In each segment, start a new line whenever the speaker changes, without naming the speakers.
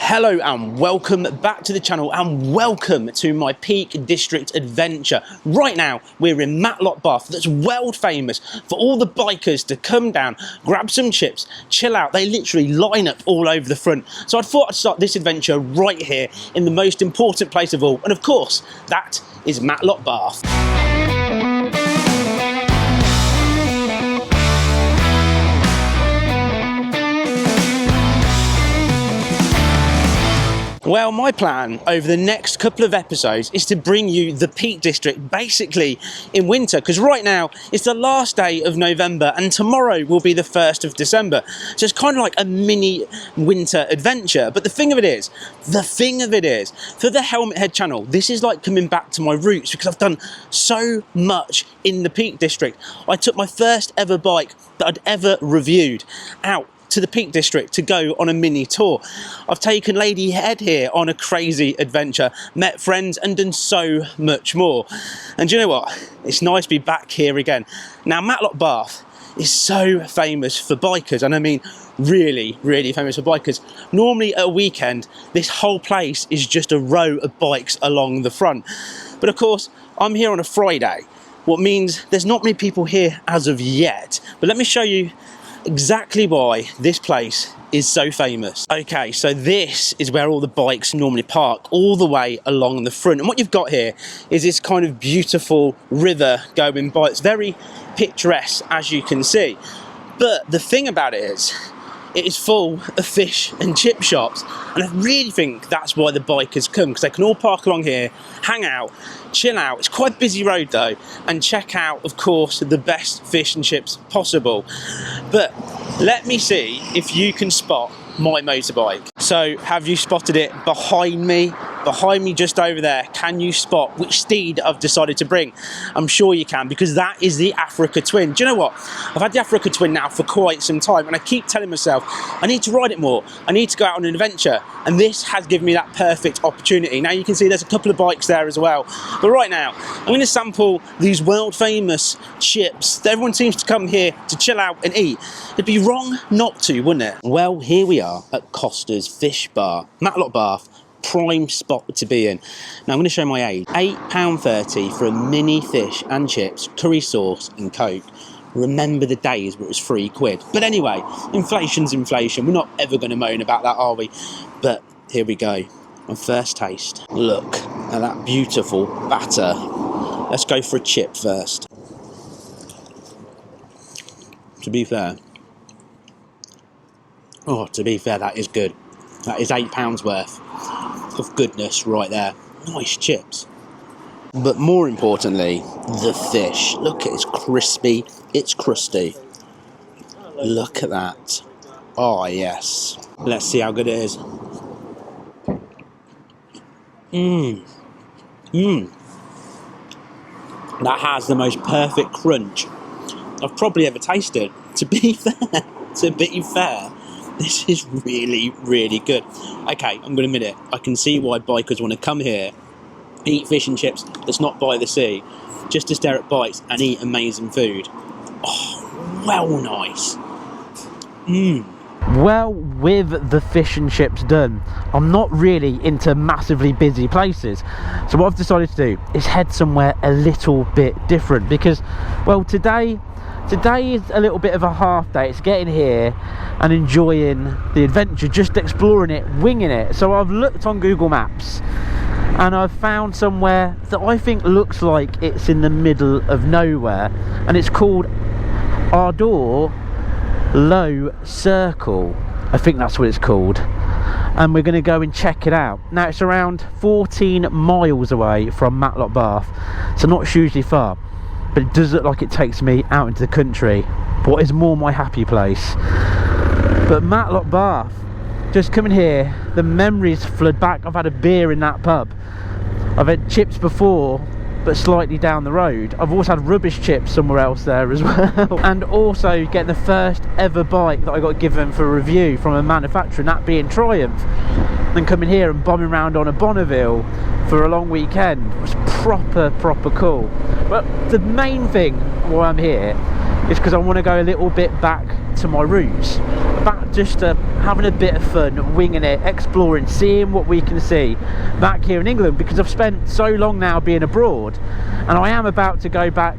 Hello and welcome back to the channel and welcome to my Peak District adventure. Right now we're in Matlock Bath, that's world famous for all the bikers to come down, grab some chips, chill out. They literally line up all over the front. So I thought I'd start this adventure right here in the most important place of all, and of course that is Matlock Bath. Well, my plan over the next couple of episodes is to bring you the Peak District basically in winter, because right now it's the last day of November and tomorrow will be the 1st of December. So it's kind of like a mini winter adventure. But the thing of it is, for the Helmet Head channel, this is like coming back to my roots because I've done so much in the Peak District. I took my first ever bike that I'd ever reviewed out to the Peak District to go on a mini tour. I've taken Lady Head here on a crazy adventure, met friends and done so much more. And do you know what? It's nice to be back here again. Now Matlock Bath is so famous for bikers, and I mean really famous for bikers. Normally at a weekend this whole place is just a row of bikes along the front, but of course I'm here on a Friday, what means there's not many people here as of yet. But let me show you exactly why this place is so famous. Okay, so this is where all the bikes normally park, all the way along the front. And what you've got here is this kind of beautiful river going by. It's very picturesque, as you can see. But the thing about it is full of fish and chip shops. And I really think that's why the bikers come, because they can all park along here, hang out, chill out. It's quite a busy road though, and check out, of course, the best fish and chips possible. But let me see if you can spot my motorbike. So have you spotted it behind me? Behind me just over there, can you spot which steed I've decided to bring? I'm sure you can, because that is the Africa Twin. Do you know what? I've had the Africa Twin now for quite some time and I keep telling myself I need to ride it more, I need to go out on an adventure, and this has given me that perfect opportunity. Now you can see there's a couple of bikes there as well, but right now I'm going to sample these world famous chips. Everyone seems to come here to chill out and eat. It'd be wrong not to, wouldn't it? Well, here we are at Costa's Fish Bar, Matlock Bath. Prime spot to be in. Now I'm going to show my age. £8.30 for a mini fish and chips, curry sauce and Coke. Remember the days where it was £3. But anyway, inflation's inflation. We're not ever going to moan about that, are we? But here we go. My first taste. Look at that beautiful batter. Let's go for a chip first. To be fair, that is good. That is £8 worth of goodness right there. Nice chips. But more importantly, the fish. Look, it's crispy, it's crusty. Look at that. Oh yes. Let's see how good it is. That has the most perfect crunch I've probably ever tasted. To be fair, this is really good. Okay, I'm going to admit it. I can see why bikers want to come here, eat fish and chips that's not by the sea, just to stare at bikes and eat amazing food. Oh, well nice. Well, with the fish and chips done, I'm not really into massively busy places. So what I've decided to do is head somewhere a little bit different, because, well, Today is a little bit of a half day. It's getting here and enjoying the adventure, just exploring it, winging it. So I've looked on Google Maps and I've found somewhere that I think looks like it's in the middle of nowhere, and it's called Arbor Low Circle. I think that's what it's called. And we're going to go and check it out. Now it's around 14 miles away from Matlock Bath, so not hugely far. But it does look like it takes me out into the country, what is more my happy place. But Matlock Bath, just coming here, the memories flood back. I've had a beer in that pub, I've had chips before, but slightly down the road. I've also had rubbish chips somewhere else there as well. And also getting the first ever bike that I got given for a review from a manufacturer, and that being Triumph. And coming here and bombing around on a Bonneville for a long weekend was proper cool. But the main thing why I'm here is because I want to go a little bit back to my roots. back just having a bit of fun, winging it, exploring, seeing what we can see back here in England, because I've spent so long now being abroad, and I am about to go back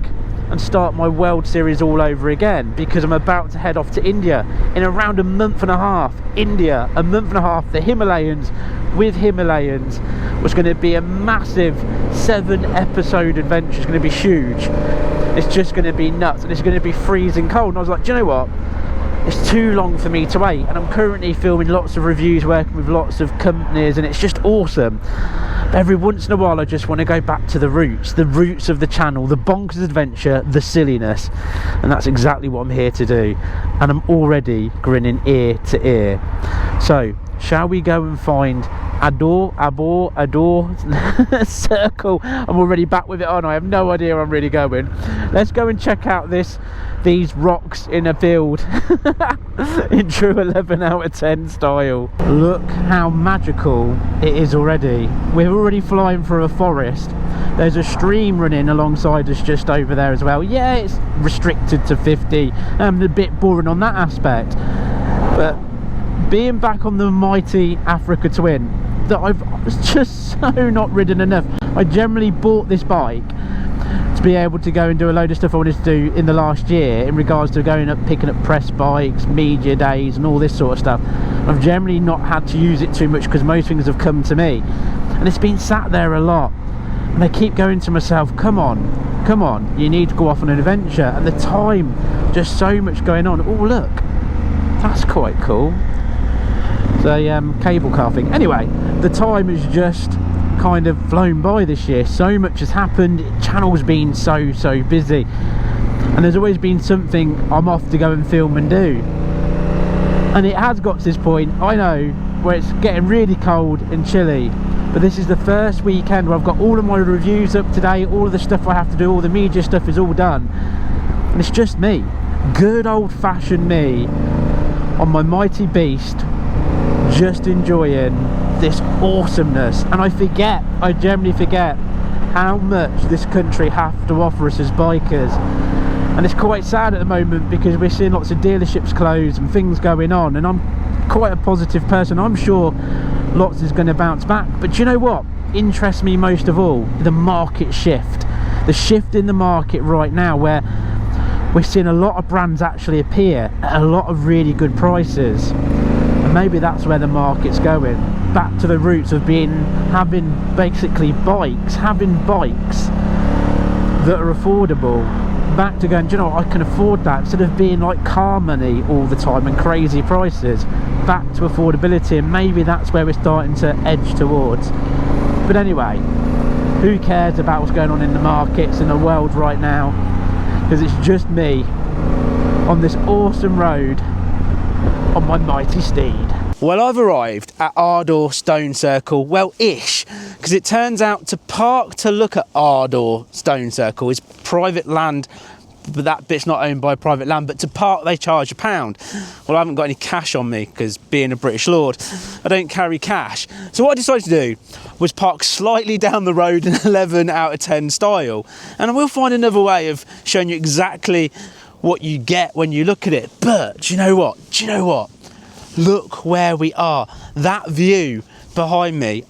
and start my World Series all over again, because I'm about to head off to India in around a month and a half. India, a month and a half, the Himalayas with Himalayans, was going to be a massive 7-episode adventure. It's going to be huge. It's just going to be nuts, and it's going to be freezing cold. And I was like, do you know what? It's too long for me to wait, and I'm currently filming lots of reviews, working with lots of companies, and it's just awesome. But every once in a while I just want to go back to the roots of the channel, the bonkers adventure, the silliness, and that's exactly what I'm here to do, and I'm already grinning ear to ear. So shall we go and find Arbor circle? I'm already back with it on. I have no idea where I'm really going. Let's go and check out these rocks in a field in true 11 out of 10 style. Look how magical it is already. We're already flying through a forest. There's a stream running alongside us just over there as well. Yeah, it's restricted to 50. I'm a bit boring on that aspect, but being back on the mighty Africa Twin that I've just so not ridden enough. I generally bought this bike to be able to go and do a load of stuff I wanted to do in the last year in regards to going up, picking up press bikes, media days and all this sort of stuff. I've generally not had to use it too much because most things have come to me, and it's been sat there a lot, and I keep going to myself, come on, you need to go off on an adventure. And the time, just so much going on. Oh look, that's quite cool. The cable car thing. Anyway, the time has just kind of flown by this year. So much has happened. Channel's been so busy, and there's always been something I'm off to go and film and do. And it has got to this point, I know, where it's getting really cold and chilly, but this is the first weekend where I've got all of my reviews up to date, all of the stuff I have to do, all the media stuff is all done, and it's just me, good old-fashioned me, on my mighty beast, just enjoying this awesomeness. And I generally forget how much this country have to offer us as bikers, and it's quite sad at the moment because we're seeing lots of dealerships closed and things going on, and I'm quite a positive person. I'm sure lots is going to bounce back, but do you know what interests me most of all? The market shift, the shift in the market right now, where we're seeing a lot of brands actually appear at a lot of really good prices. And maybe that's where the market's going, back to the roots of having basically bikes that are affordable, back to going, do you know what, I can afford that, instead of being like car money all the time and crazy prices, back to affordability. And maybe that's where we're starting to edge towards. But anyway, who cares about what's going on in the markets in the world right now, because it's just me on this awesome road on my mighty steed. Well, I've arrived at Arbor Stone Circle, well ish, because it turns out to park to look at Arbor Stone Circle is private land, but that bit's not owned by private land, but to park they charge £1. Well, I haven't got any cash on me because being a British lord, I don't carry cash. So what I decided to do was park slightly down the road in 11 out of 10 style, and I will find another way of showing you exactly what you get when you look at it. But do you know what? Look where we are. That view behind me,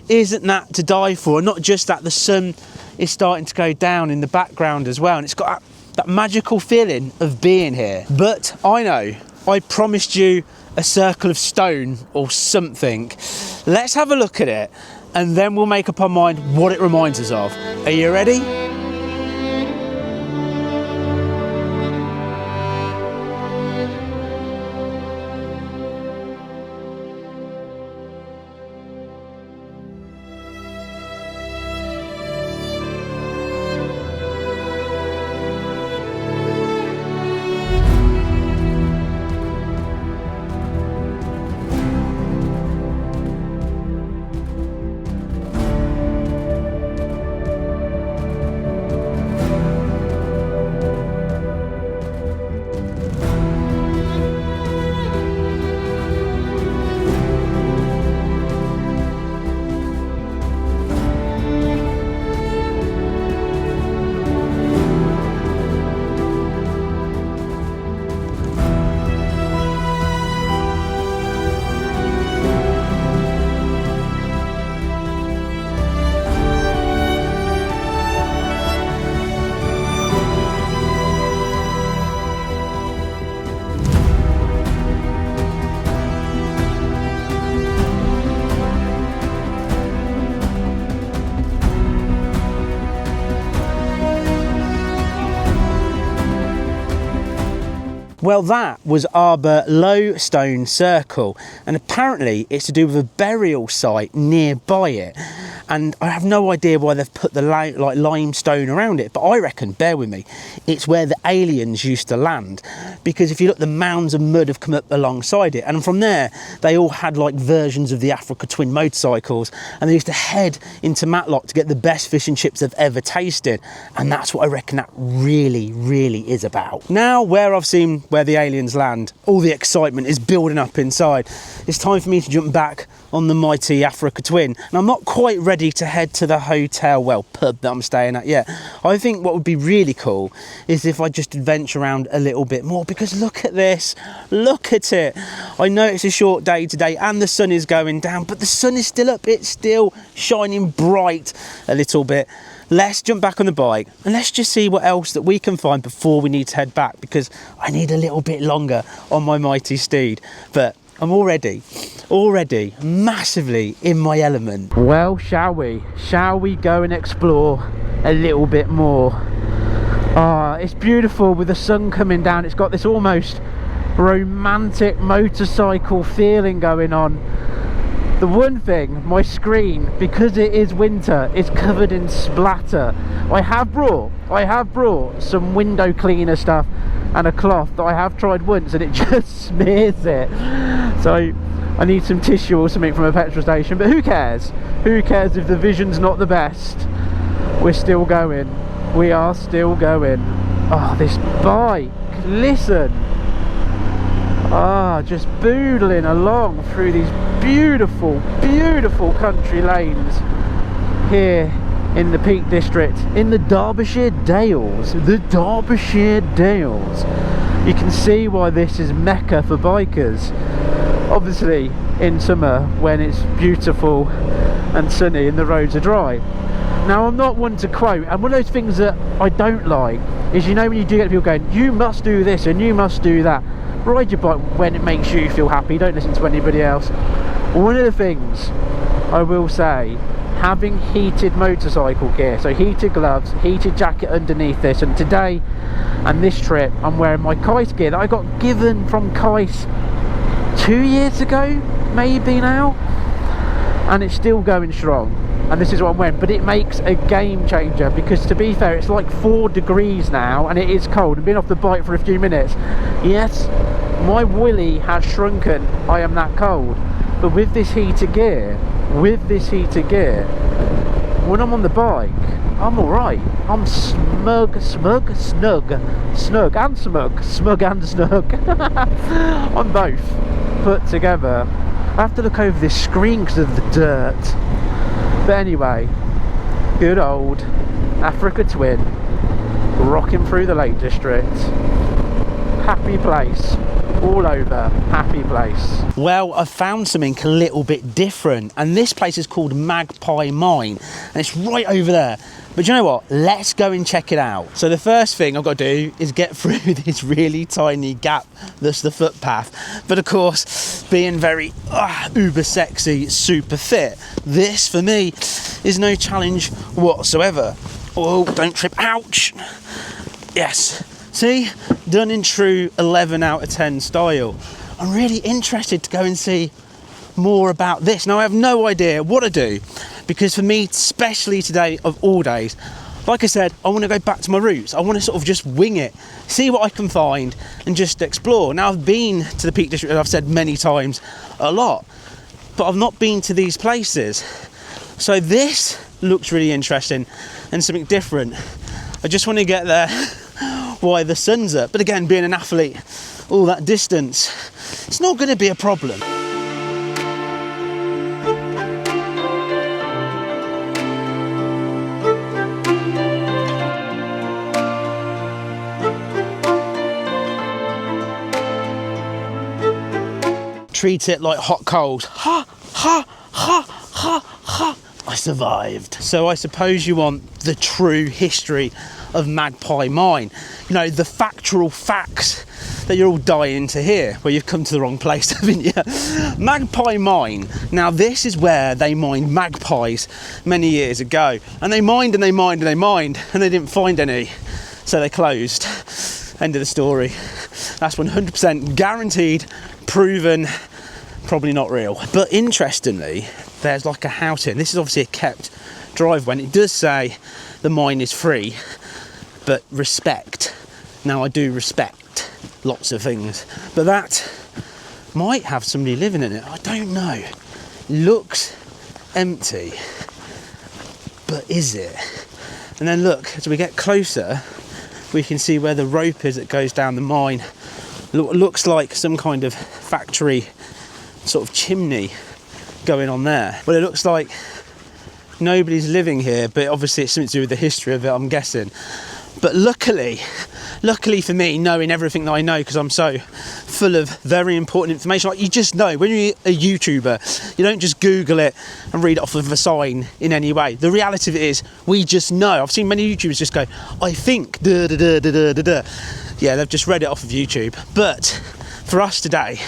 isn't that to die for? And not just that, the sun is starting to go down in the background as well, and it's got that magical feeling of being here. But I know I promised you a circle of stone or something. Let's have a look at it, and then we'll make up our mind what it reminds us of. Are you ready? Well, that was Arbor Low Stone Circle, and apparently it's to do with a burial site nearby it. And I have no idea why they've put the limestone around it, but I reckon, bear with me, it's where the aliens used to land. Because if you look, the mounds of mud have come up alongside it, and from there they all had like versions of the Africa Twin motorcycles, and they used to head into Matlock to get the best fish and chips they've ever tasted. And that's what I reckon that really is about. Now, where I've seen where the aliens land, all the excitement is building up inside. It's time for me to jump back on the mighty Africa Twin, and I'm not quite ready to head to the hotel, well, pub that I'm staying at yet. I think what would be really cool is if I just adventure around a little bit more, because look at this, look at it. I know it's a short day today and the sun is going down, but the sun is still up, it's still shining bright a little bit. Let's jump back on the bike and let's just see what else that we can find before we need to head back, because I need a little bit longer on my mighty steed. But I'm already massively in my element. Well, shall we go and explore a little bit more? Ah, it's beautiful with the sun coming down. It's got this almost romantic motorcycle feeling going on. The one thing, my screen, because it is winter, is covered in splatter. I have brought some window cleaner stuff and a cloth that I have tried once, and it just smears it. So I need some tissue or something from a petrol station, but who cares? Who cares if the vision's not the best? We're still going. We are still going. Oh, this bike, listen. Ah, just boodling along through these beautiful country lanes here in the Peak District, in the Derbyshire Dales. The Derbyshire Dales. You can see why this is Mecca for bikers. Obviously in summer when it's beautiful and sunny and the roads are dry. Now, I'm not one to quote, and one of those things that I don't like is, you know, when you do get people going, you must do this and you must do that. Ride your bike when it makes you feel happy, don't listen to anybody else. One of the things I will say, having heated motorcycle gear, so heated gloves, heated jacket underneath this, and today and this trip I'm wearing my Kais gear that I got given from Kais 2 years ago, maybe now, and it's still going strong. And this is what I'm wearing, but it makes a game changer, because to be fair, it's like 4 degrees now and it is cold. I've been off the bike for a few minutes. Yes, my willy has shrunken, I am that cold, but with this heated gear, when I'm on the bike, I'm alright. I'm smug and snug. I'm both put together. I have to look over this screen because of the dirt. But anyway, good old Africa Twin, rocking through the Lake District. Happy place, all over, happy place. Well, I found something a little bit different, and this place is called Magpie Mine, and it's right over there. But you know what? Let's go and check it out. So the first thing I've got to do is get through this really tiny gap that's the footpath. But of course, being very uber sexy, super fit, this for me is no challenge whatsoever. Oh, don't trip, ouch. Yes, see, done in true 11 out of 10 style. I'm really interested to go and see more about this. Now, I have no idea what to do, because for me, especially today of all days, like I said, I want to go back to my roots. I want to sort of just wing it, see what I can find and just explore. Now, I've been to the Peak District, I've said many times, a lot, but I've not been to these places. So this looks really interesting and something different. I just want to get there while the sun's up. But again, being an athlete, all that distance, it's not going to be a problem. Treat it like hot coals. Ha, ha, ha, ha, ha. I survived. So I suppose you want the true history of Magpie Mine. You know, the factual facts that you're all dying to hear. Well, you've come to the wrong place, haven't you? Magpie Mine. Now, this is where they mined magpies many years ago. And they mined and they mined and they mined, and they didn't find any. So they closed. End of the story. That's 100% guaranteed, proven, probably not real. But interestingly, there's like a house here. This is obviously a kept driveway, and it does say the mine is free, but respect. Now, I do respect lots of things, but that might have somebody living in it. I don't know. Looks empty, but is it? And then look, as we get closer, we can see where the rope is that goes down the mine. Looks like some kind of factory sort of chimney going on there. Well, it looks like nobody's living here, but obviously it's something to do with the history of it, I'm guessing. But luckily for me, knowing everything that I know, because I'm so full of very important information, like you just know, when you're a YouTuber, you don't just Google it and read it off of a sign in any way. The reality of it is, we just know. I've seen many YouTubers just go, I think, da da da da da da da. Yeah, they've just read it off of YouTube. But for us today,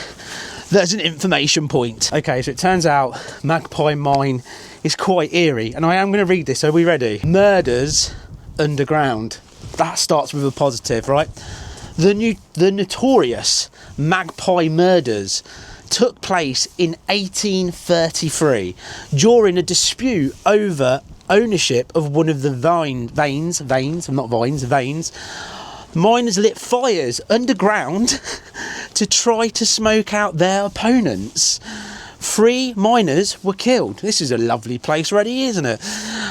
there's an information point. Okay, so it turns out Magpie Mine is quite eerie, and I am going to read this. Are we ready? Murders underground. That starts with a positive, right? The notorious Magpie murders took place in 1833 during a dispute over ownership of one of the veins. Miners lit fires underground to try to smoke out their opponents. 3 miners were killed. This is a lovely place already, isn't it?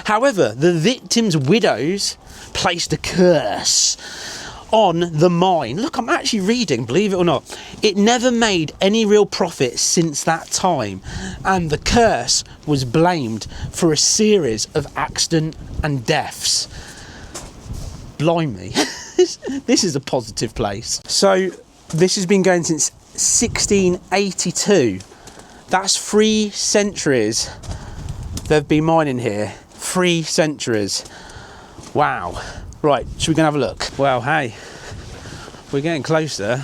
However, the victims' widows placed a curse on the mine. Look, I'm actually reading, believe it or not. It never made any real profit since that time, and the curse was blamed for a series of accidents and deaths. Blimey. This is a positive place. So this has been going since 1682. That's 3 centuries they've been mining here. 3 centuries. Wow. Right, should we go and have a look? Well, hey, we're getting closer,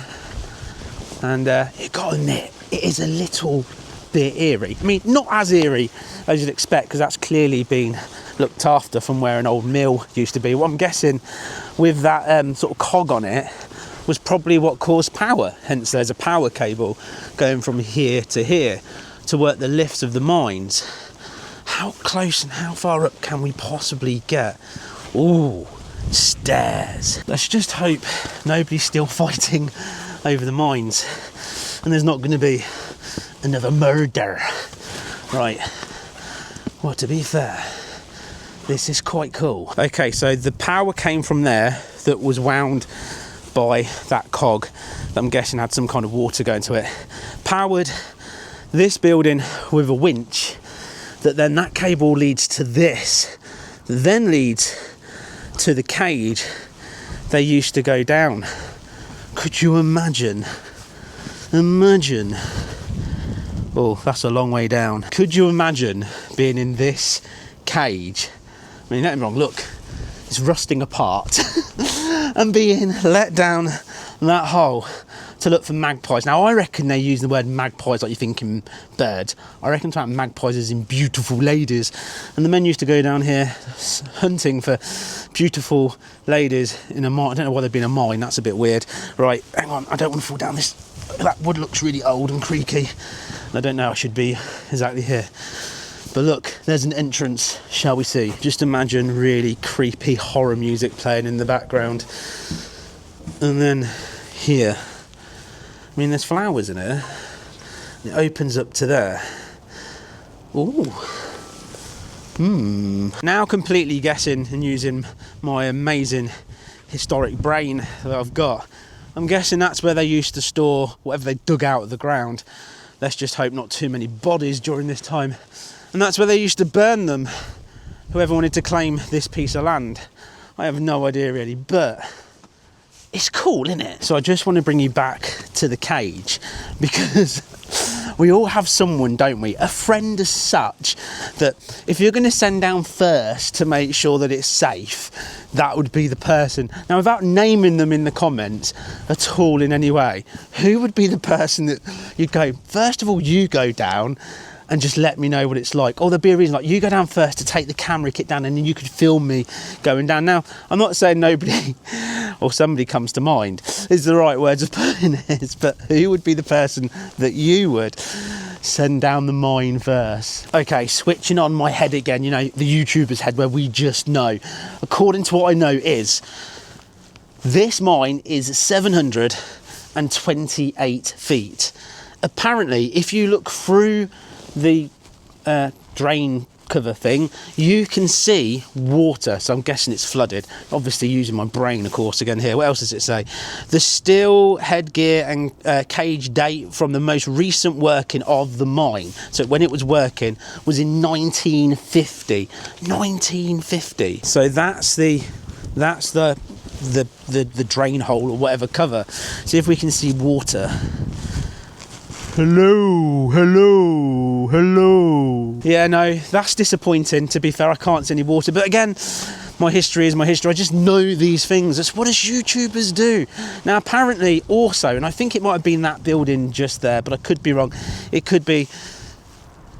and you gotta admit, it is a little bit eerie. I mean, not as eerie as you'd expect, because that's clearly been looked after from where an old mill used to be. What I'm guessing with that sort of cog on it was probably what caused power. Hence, there's a power cable going from here to work the lifts of the mines. How close and how far up can we possibly get? Ooh, stairs. Let's just hope nobody's still fighting over the mines and there's not going to be another murder. Right. Well, to be fair, this is quite cool. Okay, so the power came from there that was wound by that cog that I'm guessing had some kind of water going to it. Powered this building with a winch, that cable leads to this, then leads to the cage they used to go down. Could you imagine? Oh, that's a long way down. Could you imagine being in this cage? I mean, don't get me wrong, look, it's rusting apart and being let down that hole to look for magpies. Now, I reckon they use the word magpies like you're thinking birds. I reckon that magpies is in beautiful ladies. And the men used to go down here hunting for beautiful ladies in a mine. I don't know why they'd be in a mine, that's a bit weird. Right, hang on, I don't want to fall down this. That wood looks really old and creaky. I don't know, I should be exactly here. But look, there's an entrance, shall we see? Just imagine really creepy horror music playing in the background. And then here, I mean, there's flowers in here. It opens up to there. Ooh. Now completely guessing and using my amazing historic brain that I've got, I'm guessing that's where they used to store whatever they dug out of the ground. Let's just hope not too many bodies during this time. And that's where they used to burn them, whoever wanted to claim this piece of land. I have no idea really, but it's cool, isn't it? So I just want to bring you back to the cage, because we all have someone, don't we? A friend as such, that if you're going to send down first to make sure that it's safe, that would be the person. Now, without naming them in the comments at all in any way, who would be the person that you'd go, first of all, you go down, and just let me know what it's like. Or there'll be a reason, like you go down first to take the camera kit down, and then you could film me going down. Now, I'm not saying nobody or somebody comes to mind is the right words of putting this, but who would be the person that you would send down the mine first? Okay, switching on my head again, you know, the YouTuber's head where we just know. According to what I know is, this mine is 728 feet. Apparently, if you look through the drain cover thing, you can see water, so I'm guessing it's flooded. Obviously using my brain, of course, again here. What else does it say? The steel headgear and cage date from the most recent working of the mine, so when it was working, was in 1950. 1950. So that's the drain hole or whatever cover. See if we can see water. Hello, hello, hello. Yeah, no, that's disappointing. To be fair, I can't see any water. But again, my history is my history. I just know these things. That's what us YouTubers do. Now, apparently also, and I think it might have been that building just there, but I could be wrong. It could be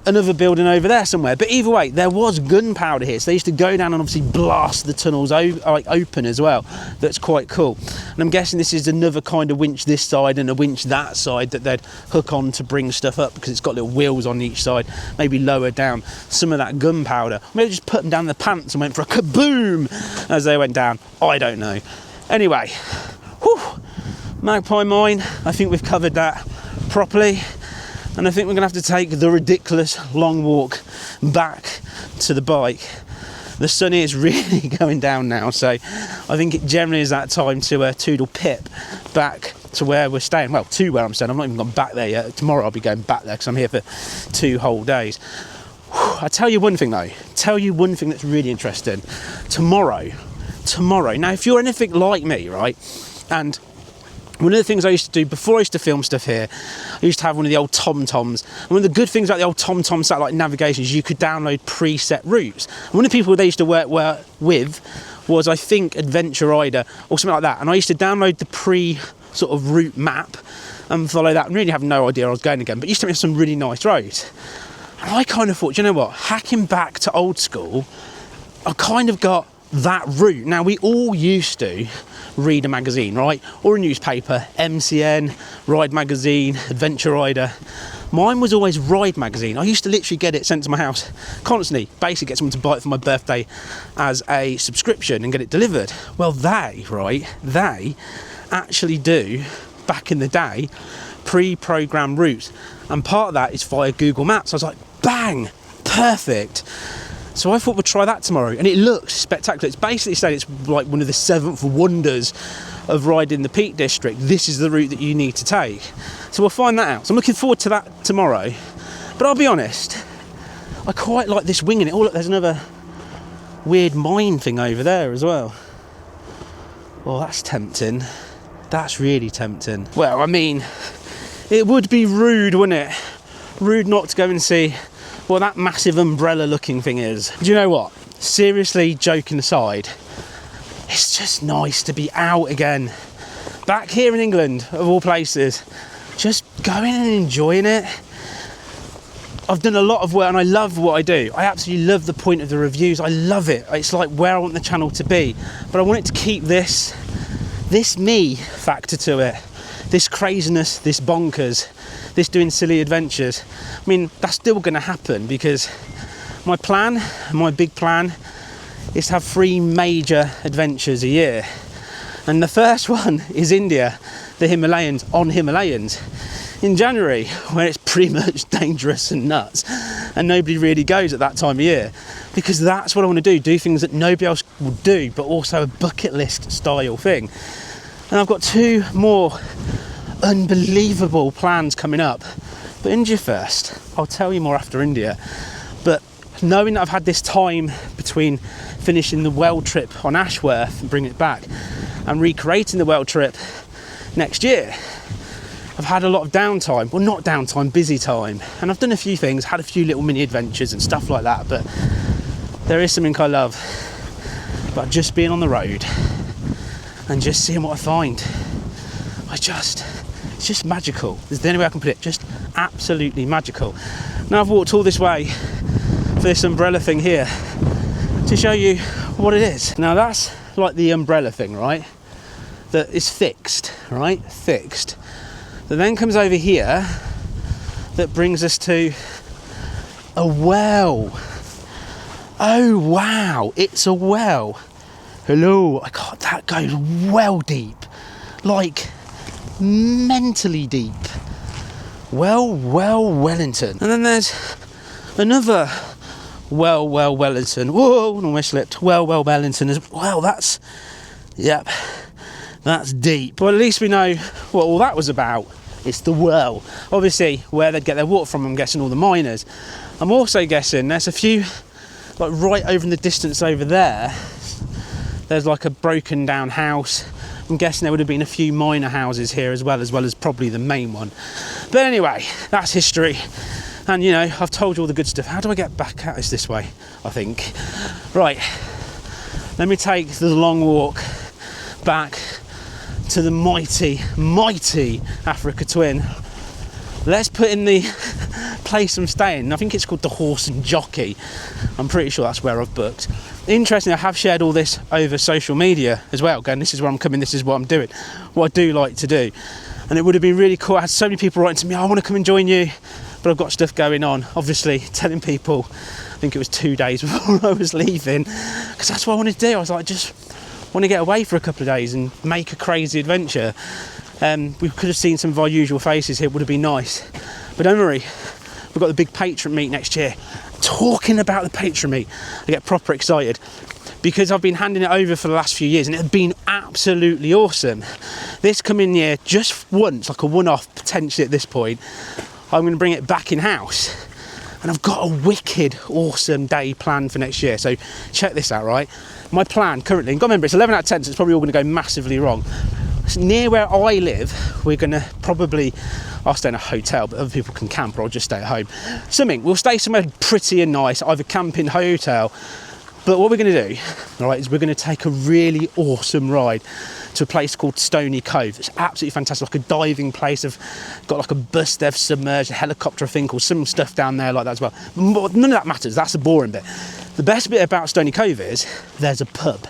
another building over there somewhere, but either way, there was gunpowder here, so they used to go down and obviously blast the tunnels open as well. That's quite cool. And I'm guessing this is another kind of winch this side and a winch that side that they'd hook on to bring stuff up, because it's got little wheels on each side, maybe lower down some of that gunpowder. Maybe just put them down the pants and went for a kaboom as they went down. I don't know. Anyway, whew, Magpie mine, I think we've covered that properly. And I think we're going to have to take the ridiculous long walk back to the bike. The sun is really going down now, so I think it generally is that time to toodle pip back to where we're staying. Well, to where I'm staying. I've not even gone back there yet. Tomorrow I'll be going back there because I'm here for 2 whole days. I'll tell you one thing though. Tell you one thing that's really interesting. Tomorrow. Now, if you're anything like me, right, and one of the things I used to do before I used to film stuff here, I used to have one of the old TomToms. And one of the good things about the old TomTom satellite navigation is you could download preset routes. And one of the people they used to work with was, I think, Adventure Rider or something like that. And I used to download the sort of route map and follow that and really have no idea where I was going again. But it used to make some really nice roads. And I kind of thought, you know what, hacking back to old school, I kind of got that route. Now, we all used to read a magazine, right, or a newspaper, MCN, Ride Magazine, Adventure Rider. Mine was always Ride Magazine. I used to literally get it sent to my house constantly, basically get someone to buy it for my birthday as a subscription and get it delivered. Well, they actually do, back in the day, pre-programmed routes, and part of that is via Google Maps. I was like, bang, perfect. So I thought we'd try that tomorrow, and it looks spectacular. It's basically saying it's like one of the 7th wonders of riding the Peak District. This is the route that you need to take. So we'll find that out. So I'm looking forward to that tomorrow. But I'll be honest, I quite like this winging it. Oh look, there's another weird mine thing over there as well. Oh, that's tempting. That's really tempting. Well, I mean, it would be rude, wouldn't it? Rude not to go and see what that massive umbrella looking thing is. Do you know what? Seriously, joking aside, it's just nice to be out again. Back here in England, of all places. Just going and enjoying it. I've done a lot of work and I love what I do. I absolutely love the point of the reviews. I love it. It's like where I want the channel to be. But I want it to keep this me factor to it. This craziness, this bonkers, this doing silly adventures. I mean, that's still going to happen because my big plan is to have 3 major adventures a year. And the first one is India, the Himalayas, on Himalayas in January, where it's pretty much dangerous and nuts and nobody really goes at that time of year, because that's what I want to do things that nobody else will do, but also a bucket list style thing. And I've got 2 more unbelievable plans coming up, but India first. I'll tell you more after India. But knowing that I've had this time between finishing the world trip on Ashworth and bringing it back and recreating the world trip next year, I've had a lot of downtime. Well, not downtime, busy time. And I've done a few things, had a few little mini adventures and stuff like that, but there is something I love about just being on the road and just seeing what I find. It's just magical. There's the only way I can put it, just absolutely magical. Now I've walked all this way for this umbrella thing here to show you what it is. Now that's like the umbrella thing, right? That is fixed, right? Fixed. That then comes over here that brings us to a well. Oh wow, it's a well. Hello, God, that goes well deep. Like mentally deep. Well Wellington. And then there's another well Wellington. Whoa, almost slipped. Well Wellington as well. That's, yep, that's deep. Well, at least we know what all that was about. It's the well. Obviously, where they'd get their water from, I'm guessing all the miners. I'm also guessing there's a few, like right over in the distance over there, there's like a broken down house. I'm guessing there would have been a few minor houses here as well as probably the main one. But anyway, that's history. And you know, I've told you all the good stuff. How do I get back at us this way, I think? Right, let me take the long walk back to the mighty Africa Twin. Let's put in the place I'm staying. I think it's called the Horse and Jockey. I'm pretty sure that's where I've booked. Interestingly, I have shared all this over social media as well, going, this is where I'm coming, this is what I'm doing, what I do like to do. And it would have been really cool. I had so many people writing to me, I want to come and join you, but I've got stuff going on. Obviously, telling people, I think it was 2 days before I was leaving, because that's what I wanted to do. I was like, just want to get away for a couple of days and make a crazy adventure. We could have seen some of our usual faces here, it would have been nice. But don't worry, we've got the big patron meet next year. Talking about the patron meet, I get proper excited because I've been handing it over for the last few years and it's been absolutely awesome. This coming year, just once, like a one-off potentially at this point, I'm going to bring it back in-house. And I've got a wicked awesome day planned for next year. So check this out, right? My plan currently, and remember it's 11 out of 10, so it's probably all going to go massively wrong. Near where I live, we're going to probably, I'll stay in a hotel, but other people can camp, or I'll just stay at home. We'll stay somewhere pretty and nice, either camping, hotel. But what we're going to do, all right, is we're going to take a really awesome ride to a place called Stony Cove. It's absolutely fantastic, like a diving place. I've got like a bus they've submerged, a helicopter, I think, or some stuff down there like that as well. But none of that matters, that's the boring bit. The best bit about Stony Cove is there's a pub.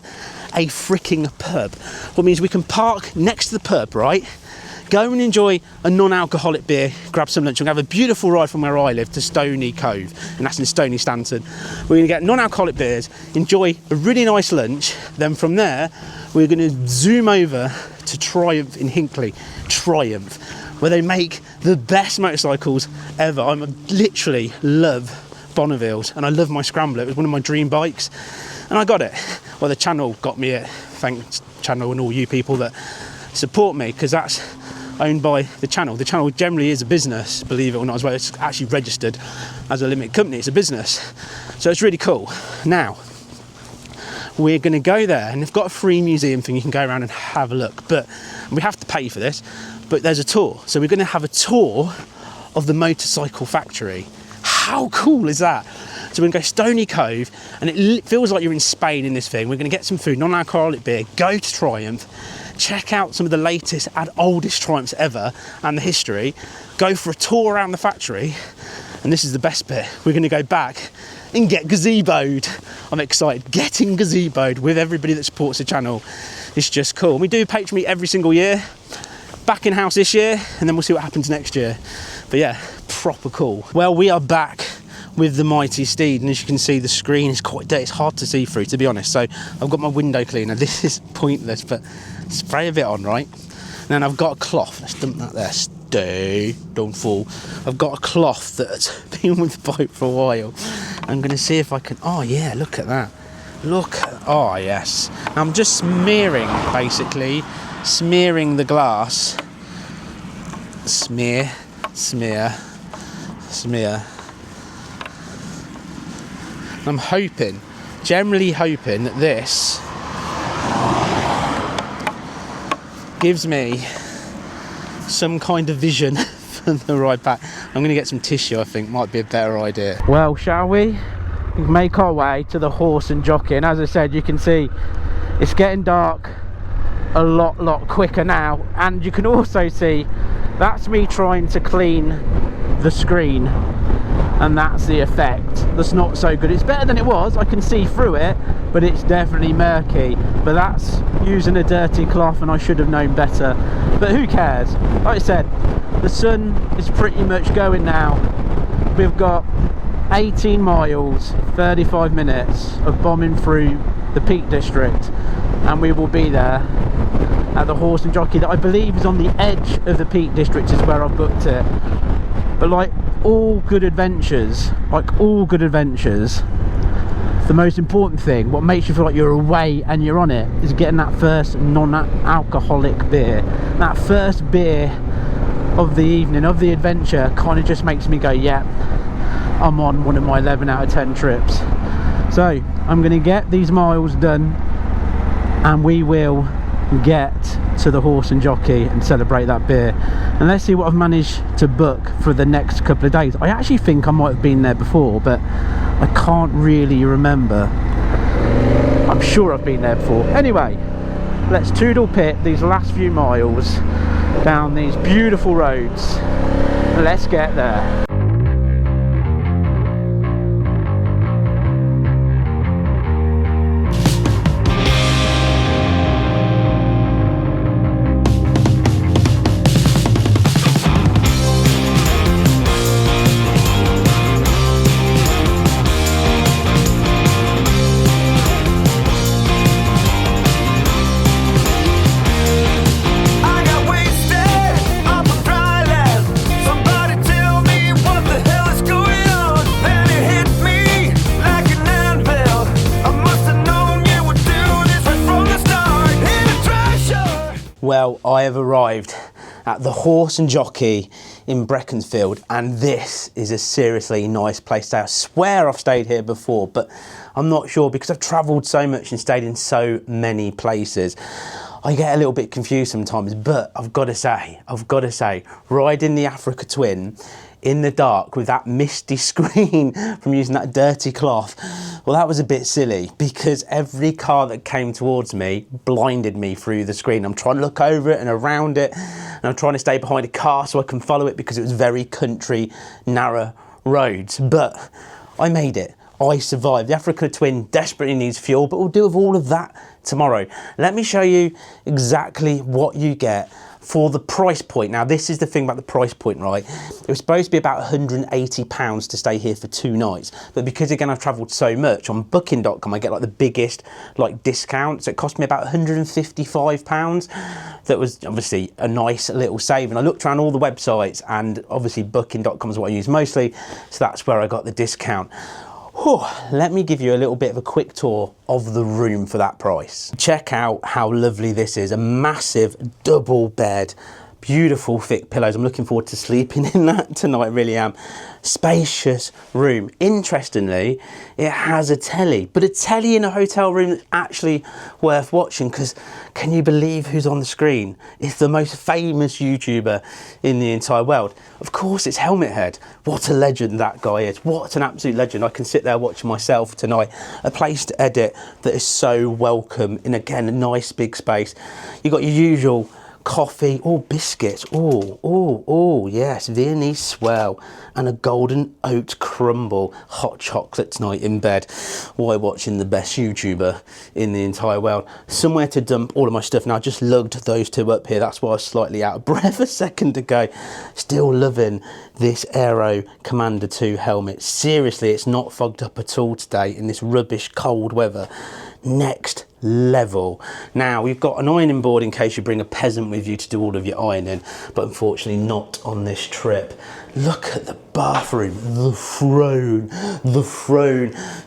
A freaking pub. What means we can park next to the pub, right? Go and enjoy a non-alcoholic beer, grab some lunch, and have a beautiful ride from where I live to Stony Cove, and that's in Stony Stanton. We're going to get non-alcoholic beers, enjoy a really nice lunch, then from there we're going to zoom over to Triumph in Hinckley. Triumph, where they make the best motorcycles ever. I literally love Bonnevilles, and I love my Scrambler. It was one of my dream bikes, and I got it. Well, the channel got me it. Thanks, channel, and all you people that support me, because that's owned by the channel. The channel generally is a business, believe it or not, as well. It's actually registered as a limited company. It's a business, so it's really cool. Now we're going to go there, and they've got a free museum thing. You can go around and have a look, but we have to pay for this. But there's a tour, so we're going to have a tour of the motorcycle factory. How cool is that? So we're going to go Stony Cove, and it feels like you're in Spain in this thing. We're going to get some food, non-alcoholic beer, go to Triumph, check out some of the latest and oldest Triumphs ever and the history, go for a tour around the factory, and this is the best bit. We're going to go back and get gazeboed. I'm excited. Getting gazeboed with everybody that supports the channel is just cool. We do Patreon meet every single year. Back in house this year, and then we'll see what happens next year. But yeah, proper cool. Well, we are back with the mighty steed, and as you can see, the screen is quite dirty. It's hard to see through, to be honest. So I've got my window cleaner. This is pointless, but spray a bit on, right? And then I've got a cloth. Let's dump that there. Stay, don't fall. I've got a cloth that's been with the boat for a while. I'm going to see if I can. Oh yeah, look at that. Look. Oh yes. I'm just smearing, basically, smearing the glass. Smear, smear, smear. I'm hoping, generally hoping, that this gives me some kind of vision for the ride back. I'm going to get some tissue, I think, might be a better idea. Well, shall we make our way to the Horse and Jockey? And as I said, you can see it's getting dark a lot quicker now, and you can also see that's me trying to clean the screen and that's the effect. That's not so good. It's better than it was, I can see through it, but it's definitely murky. But that's using a dirty cloth, and I should have known better, but who cares? Like I said, the sun is pretty much going now. We've got 18 miles, 35 minutes of bombing through the Peak District, and we will be there at the Horse and Jockey that I believe is on the edge of the Peak District, is where I've booked it. But like all good adventures, the most important thing, what makes you feel like you're away and you're on it, is getting that first non-alcoholic beer. That first beer of the evening, of the adventure, kind of just makes me go, yeah, I'm on one of my 11 out of 10 trips. So I'm going to get these miles done, and we will get to the Horse and Jockey and celebrate that beer. And let's see what I've managed to book for the next couple of days. I actually think I might have been there before, but I can't really remember. I'm sure I've been there before. Anyway, let's toodle pit these last few miles down these beautiful roads. Let's get there. Well, I have arrived at the Horse and Jockey in Beaconsfield, and this is a seriously nice place to stay. I swear I've stayed here before, but I'm not sure because I've travelled so much and stayed in so many places. I get a little bit confused sometimes, but I've got to say, riding the Africa Twin in the dark with that misty screen from using that dirty cloth, well, that was a bit silly because every car that came towards me blinded me through the screen. I'm trying to look over it and around it, and I'm trying to stay behind a car so I can follow it because it was very country, narrow roads. But I made it. I survived. The Africa Twin desperately needs fuel, but we'll deal with all of that tomorrow. Let me show you exactly what you get for the price point. Now, this is the thing about the price point, right? It was supposed to be about £180 to stay here for 2 nights, but because again I've travelled so much, on booking.com I get like the biggest like discount, so it cost me about £155. That was obviously a nice little save, and I looked around all the websites, and obviously booking.com is what I use mostly, so that's where I got the discount. Whew, let me give you a little bit of a quick tour of the room for that price. Check out how lovely this is. A massive double bed, beautiful thick pillows. I'm looking forward to sleeping in that tonight, really am. Spacious room. Interestingly, it has a telly, but a telly in a hotel room that's actually worth watching, because can you believe who's on the screen? It's the most famous YouTuber in the entire world. Of course, it's Helmet Head. What a legend that guy is. What an absolute legend. I can sit there watching myself tonight. A place to edit that is so welcome in, again, a nice big space. You've got your usual coffee, biscuits, yes, Viennese swell, and a golden oat crumble, hot chocolate tonight in bed. Why watching the best YouTuber in the entire world? Somewhere to dump all of my stuff. Now, I just lugged those two up here, that's why I was slightly out of breath a second ago. Still loving this Aero Commander 2 helmet. Seriously, it's not fogged up at all today in this rubbish cold weather. Next level. Now, we've got an ironing board in case you bring a peasant with you to do all of your ironing, but unfortunately not on this trip. Look at the bathroom, the throne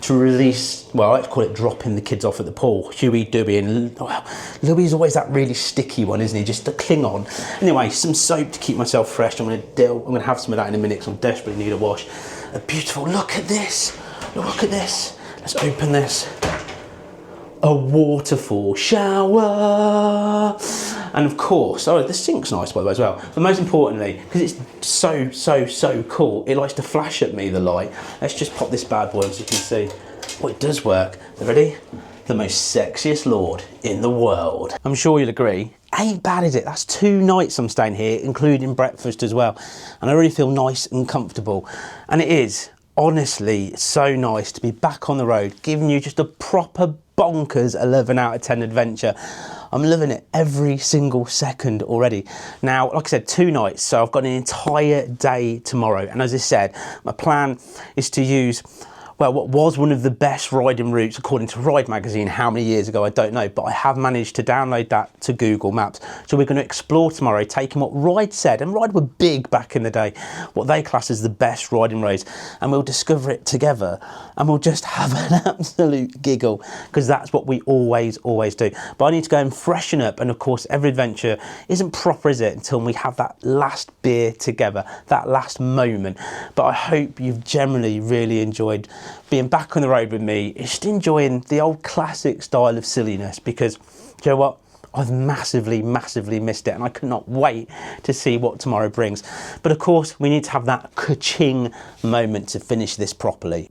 to release, well, I like to call it dropping the kids off at the pool. Huey, Dewey, and Louie's always that really sticky one, isn't he? Just to cling on. Anyway, some soap to keep myself fresh. I'm gonna have some of that in a minute because I desperately need a wash. A beautiful, look at this. Let's open this. A waterfall shower, and of course, the sink's nice by the way as well, but most importantly, because it's so cool, it likes to flash at me, the light. Let's just pop this bad boy so you can see. It does work. Ready? The most sexiest lord in the world. I'm sure you'll agree, ain't bad, is it? That's 2 nights I'm staying here, including breakfast as well, and I really feel nice and comfortable, and it is honestly, it's so nice to be back on the road, giving you just a proper bonkers 11 out of 10 adventure. I'm loving it every single second already. Now, like I said, 2 nights, so I've got an entire day tomorrow. And as I said, my plan is to use, well, what was one of the best riding routes according to Ride Magazine, how many years ago, I don't know, but I have managed to download that to Google Maps. So we're going to explore tomorrow, taking what Ride said, and Ride were big back in the day, what they class as the best riding roads, and we'll discover it together, and we'll just have an absolute giggle, because that's what we always do. But I need to go and freshen up, and of course every adventure isn't proper, is it, until we have that last beer together, that last moment. But I hope you've generally really enjoyed being back on the road with me, just enjoying the old classic style of silliness, because do you know what? I've massively missed it, and I cannot wait to see what tomorrow brings. But of course, we need to have that ka-ching moment to finish this properly.